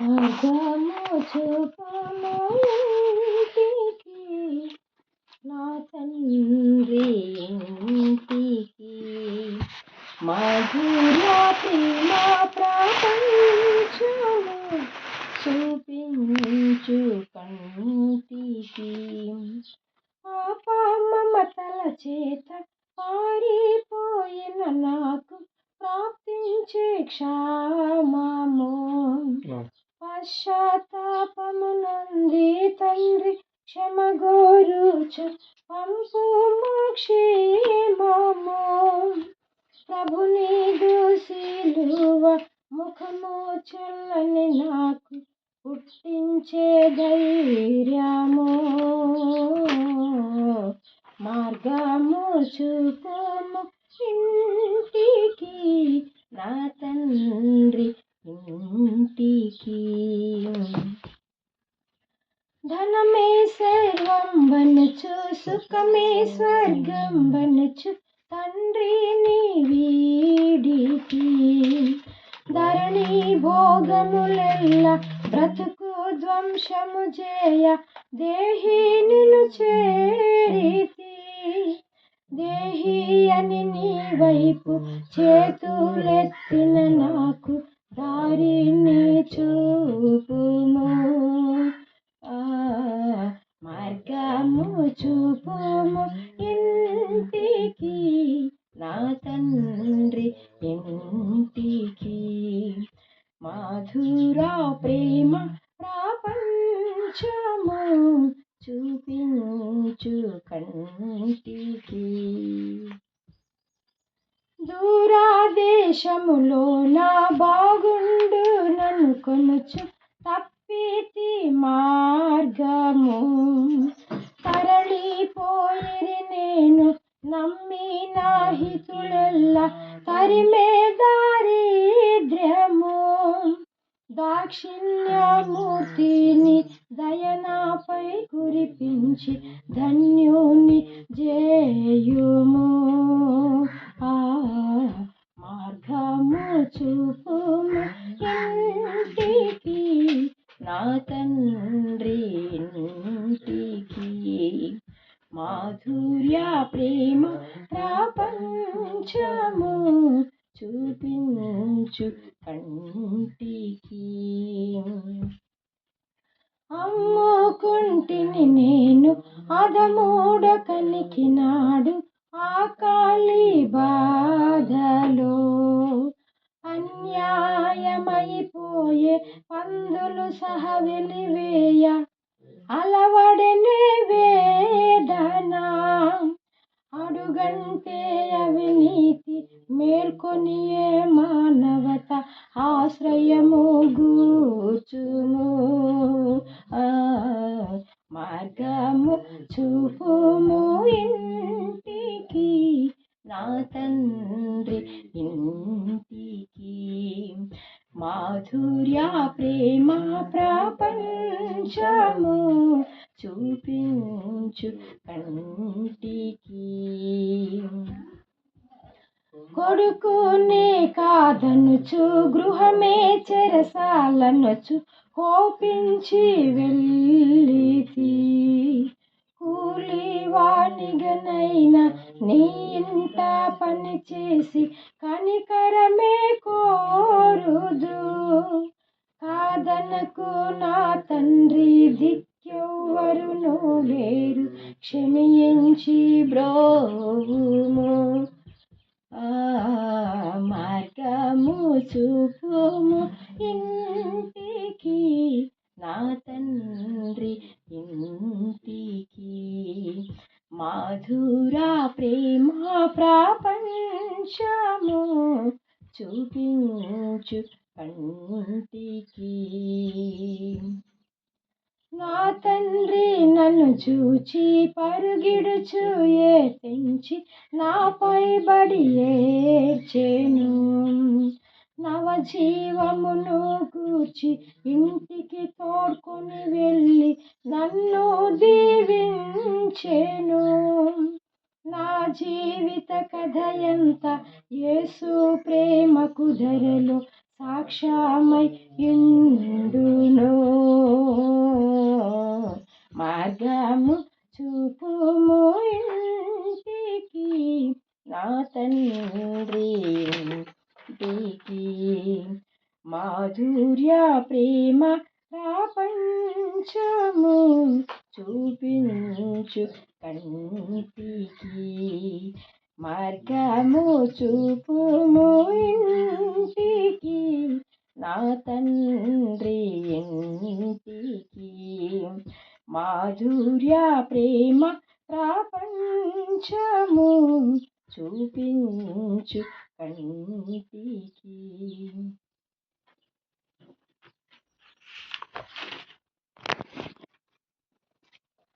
మార్గము చూపుము ఇంటికి, నా తండ్రి ఇంటికి. మధుర ప్రేమ ప్రపంచము చూపించు కంటికి. పాప మమతల చేత పారిపోయిన నాకు ప్రాప్తించే క్షామము. పశ్చాత్తాపము నుండి తండ్రి క్షమగోరుచు పంపుము క్షేమము. ప్రభుని శిలువ ముఖము చల్లని నాకు పుట్టించే ధైర్యము. మార్గము చూపుము ఇంటికి, నా తండ్రి ఇంటికి. ధనమే సర్వం బనుచు, సుఖమే స్వర్గం బనుచు తండ్రిని వీడితి. ధరణి భోగములెల్ల బ్రతుకు ధ్వంసము చేయ దేహి నిన్ను చేరితి. దేహి అని నీ వైపు చేతులెత్తిన నాకు దారిని చూపుము. మార్గము చూపుము ఇంటికి, నా తండ్రి ఇంటికి. మధుర ప్రేమ ప్రపంచము చూపించు కంటికి. దూరదేశములో నా బాగుండు నన్ను కొనుచు తప్పితి మార్గము. తరలిపోయిరి నేను నమ్మిన హితులెల్ల తరిమే దారిద్ర్యము. దాక్షిణ్యమూర్తిని దయనాపై కురిపించి ధన్యుని జేయుము. మార్గము చూపుము ఇంటికి, నా తండ్రి ఇంటికి. మాధుర్య ప్రేమ ప్రపంచము చూపించు కంటికి. అమ్ముకుంటిని నేను అధమూఢ కనికినాడు ఆకలి బాధలో. అన్యాయమైపోయే పందులు సహ వెలివేయ అలవడనే వేదన. అడుగంటే అవినీతి మేల్కొనియే మానవత ఆశ్రయము గూర్చుము. మార్గము చూపుము ఇంటికి, నా తండ్రి ఇంటికి. మాధుర్య ప్రేమ ప్రపంచము చూపించు కంటికి. కొడుకునే కాదనుచు గృహమే చెరసాలనుచు కోపించి వెళ్ళితి. కూలివానిగనైనా నీ ఇంట పని చేసి కనికరమే కోరుదు. కాదనకు నా తండ్రి దిక్కెవ్వరును లేరు, క్షమించి బ్రోవుము. మార్గము చూపుము ఇంటికి, నా తండ్రి ఇంటికి. మాధుర ప్రేమ ప్రపంచము చూపించు కంటికి. నా తండ్రి నన్ను చూచి పరుగిడుచు తెంచి నాపై బడి ఏర్చెను. నవజీవమును గూర్చి ఇంటికి తోడ్కొని వెళ్ళి నన్ను దీవించెను. నా జీవిత కథ ఎంత యేసు ప్రేమకు ధరలో సాక్ష్యమై యుండును. మార్గము చూపుము ఇంటికి, నా తండ్రి ఇంటికి. మాధుర్య ప్రేమ ప్రపంచము చూపించు కంటికి. మార్గము చూపుము ఇంటికి, నా తండ్రి ఇంటికి. మాధుర్య ప్రేమ ప్రపంచము చూపించు కంటికి.